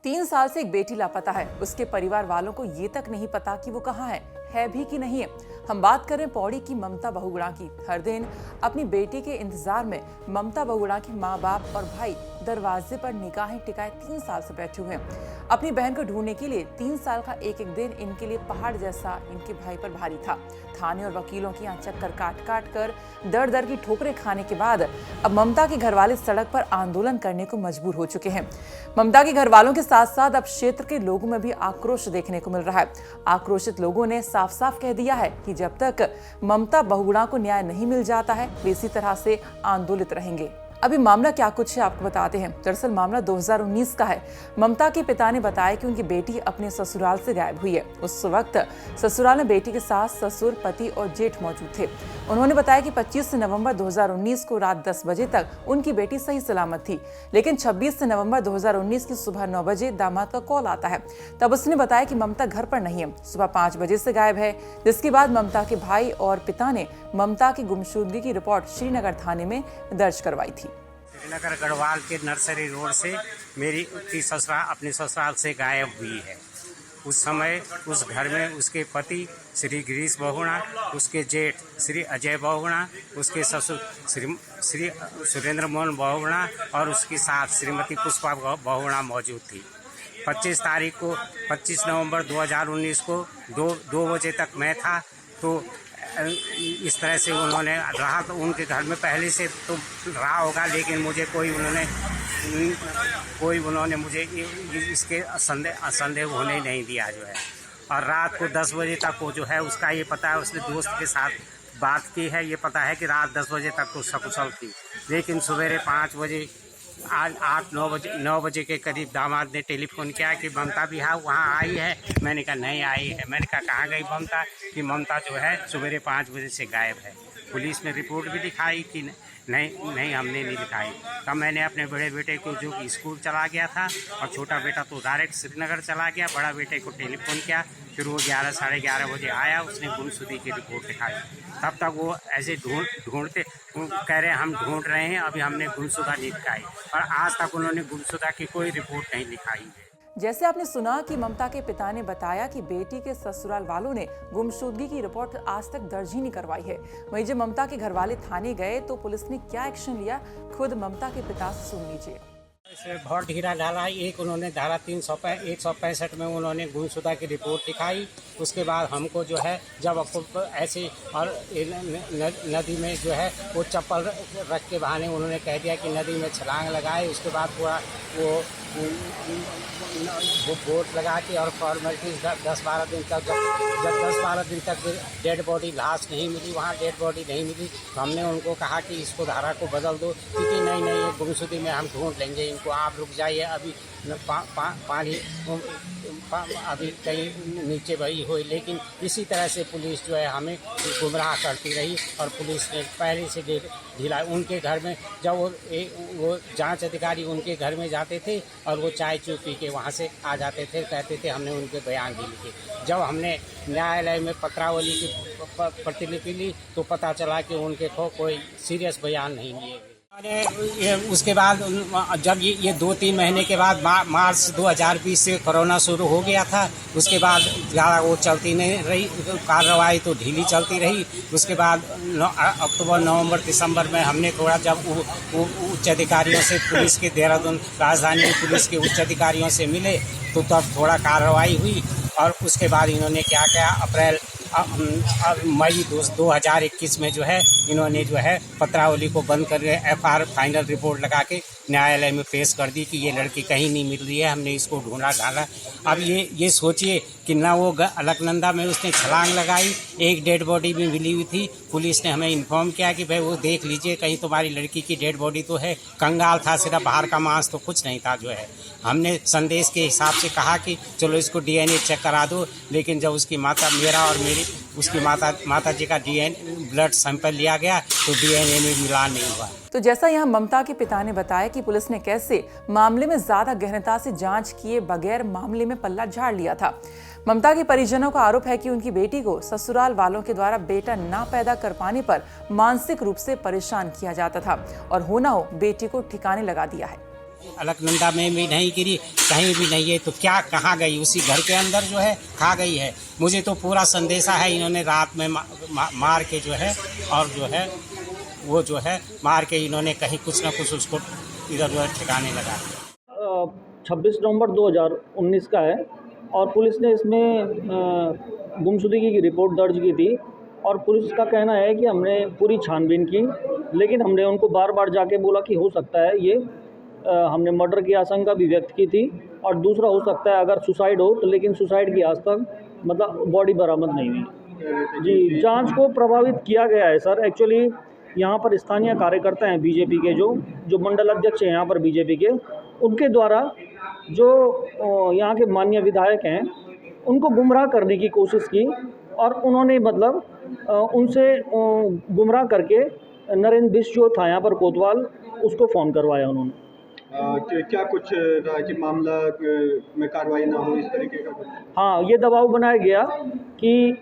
3 साल से एक बेटी लापता है। उसके परिवार वालों को ये तक नहीं पता कि वो कहाँ है भी कि नहीं है। हम बात कर रहे हैं पौड़ी की ममता बहुगुणा की। हर दिन अपनी बेटी के इंतजार में ममता बहुगुणा की माँ बाप और भाई दरवाजे पर निगाहें टिकाए 3 साल से बैठे हुए हैं। अपनी बहन को ढूंढने के लिए 3 साल का एक एक दिन इनके लिए पहाड़ जैसा इनके भाई पर भारी था। थाने और वकीलों की यहाँ चक्कर काट कर दर दर की ठोकरें खाने के बाद अब ममता के घरवाले सड़क पर आंदोलन करने को मजबूर हो चुके हैं। ममता के घर वालों के साथ साथ अब क्षेत्र के लोगों में भी आक्रोश देखने को मिल रहा है। आक्रोशित लोगों ने साफ साफ कह दिया है कि जब तक ममता बहुगुणा को न्याय नहीं मिल जाता है वे इसी तरह से आंदोलित रहेंगे। अभी मामला क्या कुछ है आपको बताते हैं। दरअसल मामला 2019 का है। ममता के पिता ने बताया कि उनकी बेटी अपने ससुराल से गायब हुई है। उस वक्त ससुराल में बेटी के सास, ससुर, पति और जेठ मौजूद थे। उन्होंने बताया कि 25 नवंबर 2019 को रात 10 बजे तक उनकी बेटी सही सलामत थी, लेकिन 26 नवंबर 2019 की सुबह 9 बजे दामाद का कॉल आता है। तब उसने बताया कि ममता घर पर नहीं है, सुबह 5 बजे से गायब है। जिसके बाद ममता के भाई और पिता ने ममता की गुमशुदगी की रिपोर्ट श्रीनगर थाने में दर्ज करवाई थी। श्रीनगर गढ़वाल के नर्सरी रोड से मेरी की ससुराल अपने ससुराल से गायब हुई है। उस समय उस घर में उसके पति श्री गिरीश बहुगुणा, उसके जेठ श्री अजय बहुगुणा, उसके ससुर श्री सुरेंद्र मोहन बहुगुणा और उसकी सास श्रीमती पुष्पा बहुगुणा मौजूद थी। 25 नवंबर 2019 को 2 बजे तक मैं था। तो इस तरह से उन्होंने रहा, तो उनके घर में पहले से तो रहा होगा, लेकिन मुझे कोई उन्होंने मुझे इसके संदेह होने नहीं दिया जो है। और रात को 10 बजे तक वो जो है उसका ये पता है, उसने दोस्त के साथ बात की है, ये पता है कि रात 10 बजे तक तो सकुशल थी। लेकिन सवेरे 5 बजे 9 बजे के करीब दामाद ने टेलीफोन किया कि ममता भी वहाँ आई है। मैंने कहा नहीं आई है। मैंने कहा कहाँ गई ममता? कि ममता जो है सवेरे 5 बजे से गायब है। पुलिस में रिपोर्ट भी लिखाई कि नहीं हमने नहीं लिखाई। तब मैंने अपने बड़े बेटे को, जो कि स्कूल चला गया था, और छोटा बेटा तो डायरेक्ट श्रीनगर चला गया, बड़ा बेटे को टेलीफोन किया। फिर वो 11 साढ़े 11 बजे आया, उसने गुमशुदगी की रिपोर्ट लिखाई। तब तक वो ऐसे ढूंढते कह रहे हम ढूंढ रहे हैं, अभी हमने गुमशुदा नहीं लिखाई। और आज तक उन्होंने गुमशुदा की कोई रिपोर्ट नहीं लिखाई। जैसे आपने सुना कि ममता के पिता ने बताया कि बेटी के ससुराल वालों ने गुमशुदगी की रिपोर्ट आज तक दर्ज ही नहीं करवाई है। वहीं जब ममता के घर वाले थाने गए तो पुलिस ने क्या एक्शन लिया, खुद ममता के पिता से सुन लीजिए। इसमें बहुत ढीला डाला। एक उन्होंने धारा 165 में उन्होंने गुमशुदा की रिपोर्ट लिखाई। उसके बाद हमको जो है जब ऐसे और नदी में जो है वो चप्पल रख के बहाने उन्होंने कह दिया कि नदी में छलांग लगाए। उसके बाद पूरा वो बोट लगा के और फॉर्मेलिटीज 10-12 दिन तक जब 10-12 दिन तक डेड बॉडी लाश नहीं मिली, वहाँ डेड बॉडी नहीं मिली, तो हमने उनको कहा कि इसको धारा को बदल दो, क्योंकि नहीं ये गुमशुदगी में हम ढूंढ लेंगे इनको, आप रुक जाइए, अभी पानी अभी कहीं नीचे बही हुई। लेकिन इसी तरह से पुलिस जो है हमें गुमराह करती रही और पुलिस ने पहले से ढीला। उनके घर में जब वो जांच अधिकारी उनके घर में जाते थे और वो चाय चू पी के वहाँ से आ जाते थे, कहते थे हमने उनके बयान भी लिखे। जब हमने न्यायालय में पत्रावली की प्रतिलिपि ली तो पता चला कि उनके कोई सीरियस बयान नहीं लिए गए। उसके बाद जब ये 2-3 महीने के बाद मार्च 2020 से कोरोना शुरू हो गया था, उसके बाद ज़्यादा वो चलती नहीं रही, कार्रवाई तो ढीली चलती रही। उसके बाद अक्टूबर, नवंबर, दिसंबर में हमने थोड़ा जब उच्च अधिकारियों से, पुलिस के देहरादून राजधानी पुलिस के उच्च अधिकारियों से मिले तो तब थोड़ा कार्रवाई हुई। और उसके बाद इन्होंने क्या किया, मई 2021 में जो है इन्होंने जो है पत्रावली को बंद कर FR फाइनल रिपोर्ट लगा के न्यायालय में पेश कर दी कि ये लड़की कहीं नहीं मिल रही है, हमने इसको ढूंढा ढाला। अब ये सोचिए कि ना वो अलकनंदा में उसने छलांग लगाई, एक डेड बॉडी भी मिली हुई थी। पुलिस ने हमें इन्फॉर्म किया कि भाई वो देख लीजिए, कहीं तुम्हारी लड़की की डेड बॉडी तो है, कंगाल था, सिर्फ बाहर का मांस तो कुछ नहीं था जो है। हमने संदेश के हिसाब से कहा कि चलो इसको DNA चेक करा दो, लेकिन जब उसकी माता, मेरा और उसकी माता जी का ब्लड सैंपल लिया गया तो DNA में मिलान नहीं हुआ। तो जैसा यहाँ ममता के पिता ने बताया कि पुलिस ने कैसे मामले में ज्यादा गहनता से जांच किए बगैर मामले में पल्ला झाड़ लिया था। ममता के परिजनों का आरोप है कि उनकी बेटी को ससुराल वालों के द्वारा बेटा ना पैदा कर पाने पर मानसिक रूप से परेशान किया जाता था और हो ना हो बेटी को ठिकाने लगा दिया है। अलकनंदा में भी नहीं गिरी, कहीं भी नहीं है, तो क्या कहाँ गई? उसी घर के अंदर जो है खा गई है। मुझे तो पूरा संदेशा है, इन्होंने रात में मार के जो है, और जो है वो जो है मार के इन्होंने कहीं कुछ ना कुछ उसको इधर उधर ठिकाने लगा। 26 नवंबर 2019 का है और पुलिस ने इसमें गुमशुदगी की रिपोर्ट दर्ज की थी और पुलिस का कहना है कि हमने पूरी छानबीन की, लेकिन हमने उनको बार बार जाके बोला कि हो सकता है ये हमने मर्डर की आशंका भी व्यक्त की थी और दूसरा हो सकता है अगर सुसाइड हो तो, लेकिन सुसाइड की आज तक मतलब बॉडी बरामद नहीं हुई। जी, जांच को प्रभावित किया गया है सर। एक्चुअली यहाँ पर स्थानीय कार्यकर्ता हैं बीजेपी के, जो मंडल अध्यक्ष हैं यहाँ पर बीजेपी के, उनके द्वारा जो यहाँ के माननीय विधायक हैं उनको गुमराह करने की कोशिश की और उन्होंने मतलब उनसे गुमराह करके नरेंद्र बिष्ट जो था यहाँ पर कोतवाल, उसको फ़ोन करवाया उन्होंने। क्या कुछ रहा कि मामला में कार्रवाई ना हो, इस तरीके का कुछ? हाँ, ये दबाव बनाया गया कि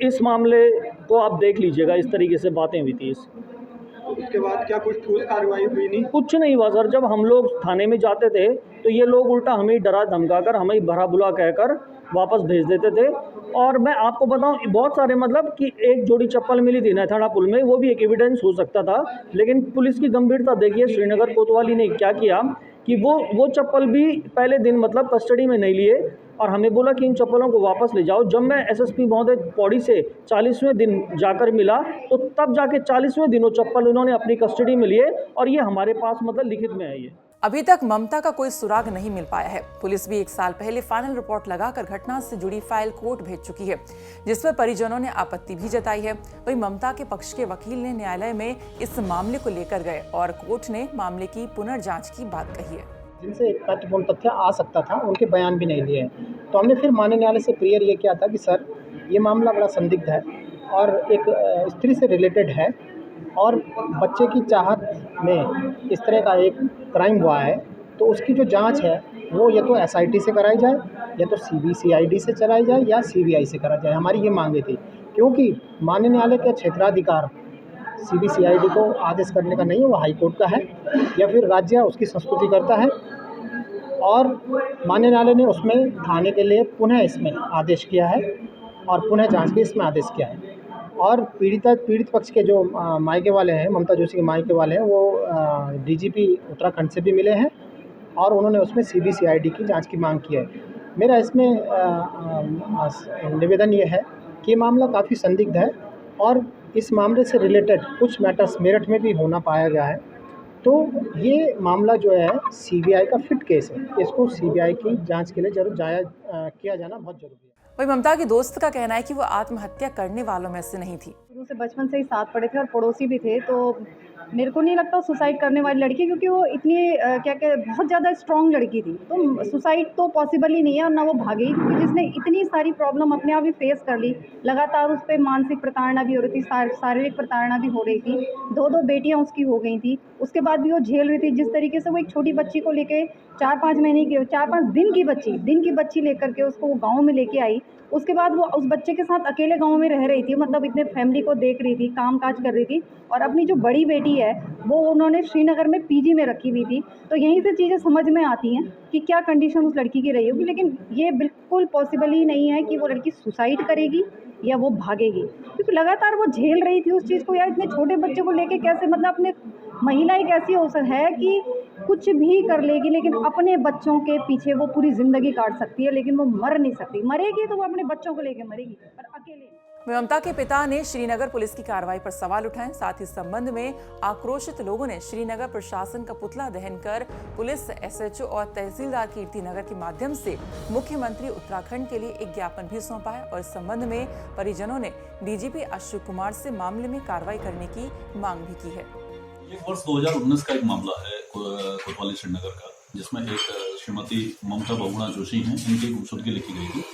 इस मामले को आप देख लीजिएगा, इस तरीके से बातें हुई थी। उसके बाद क्या कुछ ठोस कार्रवाई हुई? नहीं, कुछ नहीं हुआ सर। जब हम लोग थाने में जाते थे तो ये लोग उल्टा हमें डरा धमका कर, हमें भरा बुला कहकर वापस भेज देते थे। और मैं आपको बताऊं, बहुत सारे मतलब कि एक जोड़ी चप्पल मिली थी नैथाना पुल में, वो भी एक एविडेंस हो सकता था, लेकिन पुलिस की गंभीरता देखिए श्रीनगर कोतवाली ने क्या किया कि वो चप्पल भी पहले दिन मतलब कस्टडी में नहीं लिए और हमें बोला कि इन चप्पलों को वापस ले जाओ। जब मैं एसएसपी महोदय पौड़ी से 40वें दिन जाकर मिला तो तब जाके 40वें दिन वो चप्पल इन्होंने अपनी कस्टडी में लिए और ये हमारे पास मतलब लिखित में है। ये अभी तक ममता का कोई सुराग नहीं मिल पाया है। पुलिस भी 1 साल पहले फाइनल रिपोर्ट लगाकर घटना से जुड़ी फाइल कोर्ट भेज चुकी है, जिस पर परिजनों ने आपत्ति भी जताई है। वहीं ममता के पक्ष के वकील ने न्यायालय में इस मामले को लेकर गए और कोर्ट ने मामले की पुनर्जांच की बात कही है। जिनसे एक महत्वपूर्ण तथ्य आ सकता था उनके बयान भी नहीं दिए हैं, तो हमने फिर माननीय न्यायालय से प्रेयर ये किया था कि सर ये मामला बड़ा संदिग्ध है और एक स्त्री से रिलेटेड है और बच्चे की चाहत में इस तरह का एक क्राइम हुआ है, तो उसकी जो जांच है वो या तो एसआईटी से कराई जाए या तो सीबीसीआईडी से चलाई जाए या सीबीआई से करा जाए। हमारी ये मांगे थी, क्योंकि माननीय न्यायालय का क्षेत्राधिकार सीबीसीआईडी को आदेश करने का नहीं है, वो हाईकोर्ट का है या फिर राज्य उसकी संस्तुति करता है। और माननीय न्यायालय ने उसमें थाने के लिए पुनः इसमें आदेश किया है और पुनः जांच के इसमें आदेश किया है। और पीड़ित पक्ष के जो मायके वाले हैं, ममता जोशी के मायके वाले हैं, वो डीजीपी उत्तराखंड से भी मिले हैं और उन्होंने उसमें सीबीसीआईडी की जांच की मांग की है। मेरा इसमें निवेदन ये है कि ये मामला काफ़ी संदिग्ध है और इस मामले से रिलेटेड कुछ मैटर्स मेरठ में भी होना पाया गया है, तो ये मामला जो है सीबीआई का फिट केस है। इसको सीबीआई की जांच के लिए जरूर किया जाना बहुत जरूरी है। वही ममता की दोस्त का कहना है कि वो आत्महत्या करने वालों में से नहीं थी। शुरू से बचपन से ही साथ पढ़े थे और पड़ोसी भी थे, तो मेरे को नहीं लगता सुसाइड करने वाली लड़की, क्योंकि वो इतनी बहुत ज़्यादा स्ट्रॉन्ग लड़की थी, तो सुसाइड तो पॉसिबल ही नहीं है और ना वो भागी, क्योंकि जिसने इतनी सारी प्रॉब्लम अपने आप ही फेस कर ली। लगातार उस पर मानसिक प्रताड़ना भी हो रही थी, शारीरिक प्रताड़ना भी हो रही थी, 2 बेटियां उसकी हो गई थी, उसके बाद भी वो झेल रही थी। जिस तरीके से वो एक छोटी बच्ची को लेके 4-5 दिन की बच्ची लेकर के उसको वो गाँव में लेके आई, उसके बाद वो उस बच्चे के साथ अकेले गांव में रह रही थी, मतलब इतने फैमिली को देख रही थी, काम काज कर रही थी। और अपनी जो बड़ी बेटी है वो उन्होंने श्रीनगर में पीजी में रखी हुई थी, तो यहीं से चीज़ें समझ में आती हैं कि क्या कंडीशन उस लड़की की रही होगी। लेकिन ये बिल्कुल पॉसिबल ही नहीं है कि वो लड़की सुसाइड करेगी या वो भागेगी, क्योंकि लगातार वो झेल रही थी उस चीज़ को। यार इतने छोटे बच्चे को लेके कैसे, मतलब अपने महिला एक ऐसी अवसर है कि कुछ भी कर लेगी, लेकिन अपने बच्चों के पीछे वो पूरी ज़िंदगी काट सकती है, लेकिन वो मर नहीं सकती। मरेगी तो वो अपने बच्चों को लेके मरेगी, पर अकेले। ममता के पिता ने श्रीनगर पुलिस की कार्रवाई पर सवाल उठाए। साथ ही संबंध में आक्रोशित लोगों ने श्रीनगर प्रशासन का पुतला दहन कर पुलिस, एसएचओ और तहसीलदार कीर्तिनगर के माध्यम से मुख्यमंत्री उत्तराखंड के लिए एक ज्ञापन भी सौंपा है और इस संबंध में परिजनों ने डीजीपी अशोक कुमार से मामले में कार्रवाई करने की मांग भी की है। ये वर्ष 2019 का एक मामला है कोतवाली श्रीनगर का, जिसमें एक श्रीमती ममता बहुगुणा जोशी हैं, इनकी गुमशुदगी लिखी गई थी।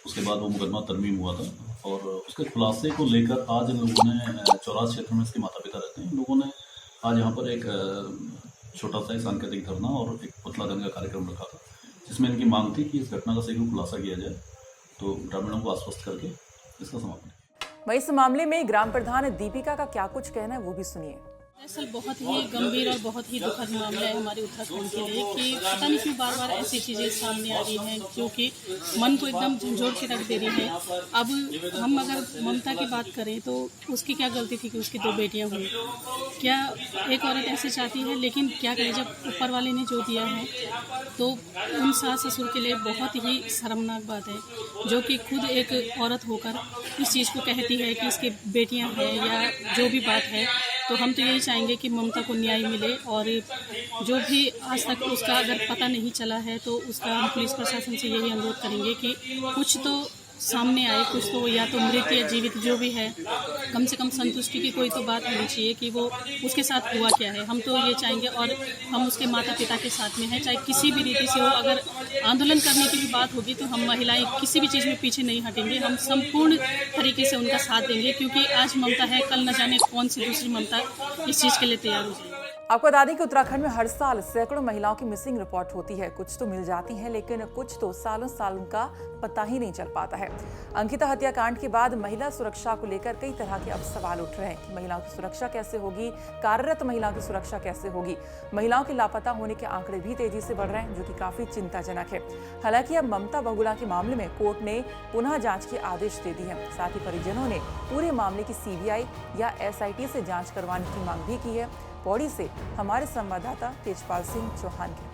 उसके बाद वो मुकदमा तरमीम हुआ था और उसके खुलासे को लेकर आज इन लोगों ने चौरास क्षेत्र में, इसके माता पिता रहते हैं, इन लोगों ने आज यहाँ पर एक छोटा सा सांकेतिक धरना और एक पुतला दहन का कार्यक्रम रखा था, जिसमें इनकी मांग थी कि इस घटना का शीघ्र खुलासा किया जाए, तो ग्रामीणों को आश्वस्त करके इसका समापन। वहीं इस मामले में ग्राम प्रधान दीपिका का क्या कुछ कहना है वो भी सुनिए। दरअसल बहुत ही गंभीर और बहुत ही दुखद मामला है हमारे उत्तराखंड के लिए कि पता नहीं क्यों बार बार ऐसी चीज़ें सामने आ रही हैं जो कि मन को एकदम झंझोड़ के रख दे रही हैं। अब हम अगर ममता की बात करें तो उसकी क्या गलती थी कि उसकी 2 बेटियां हुई? क्या एक औरत ऐसे चाहती है? लेकिन क्या करें, जब ऊपर वाले ने जो दिया है तो उन सास ससुर के लिए बहुत ही शर्मनाक बात है, जो कि खुद एक औरत होकर इस चीज़ को कहती है कि इसकी बेटियां हैं या जो भी बात है। तो हम तो यही चाहेंगे कि ममता को न्याय मिले और जो भी आज तक उसका अगर पता नहीं चला है तो उसका हम पुलिस प्रशासन से यही अनुरोध करेंगे कि कुछ तो सामने आए, कुछ तो या तो मृत या जीवित जो भी है, कम से कम संतुष्टि की कोई तो बात होनी चाहिए कि वो उसके साथ हुआ क्या है। हम तो ये चाहेंगे और हम उसके माता पिता के साथ में हैं, चाहे किसी भी रीति से हो। अगर आंदोलन करने की भी बात होगी तो हम महिलाएं किसी भी चीज़ में पीछे नहीं हटेंगे, हम संपूर्ण तरीके से उनका साथ देंगे, क्योंकि आज ममता है, कल न जाने कौन सी दूसरी ममता इस चीज़ के लिए तैयार हो जाएगी। आपको बता दें कि उत्तराखंड में हर साल सैकड़ों महिलाओं की मिसिंग रिपोर्ट होती है। कुछ तो मिल जाती हैं, लेकिन कुछ तो सालों साल उनका पता ही नहीं चल पाता है। अंकिता हत्याकांड के बाद महिला सुरक्षा को लेकर कई तरह के अब सवाल उठ रहे हैं कि महिलाओं की सुरक्षा कैसे होगी, कार्यरत महिलाओं की सुरक्षा कैसे होगी। महिलाओं के लापता होने के आंकड़े भी तेजी से बढ़ रहे हैं, जो कि काफी चिंताजनक है। हालांकि अब ममता बहुगुणा के मामले में कोर्ट ने पुनः जांच के आदेश दे दिए हैं। साथ ही परिजनों ने पूरे मामले की CBI या SIT से जांच करवाने की मांग भी की है। पौड़ी से हमारे संवाददाता तेजपाल सिंह चौहान की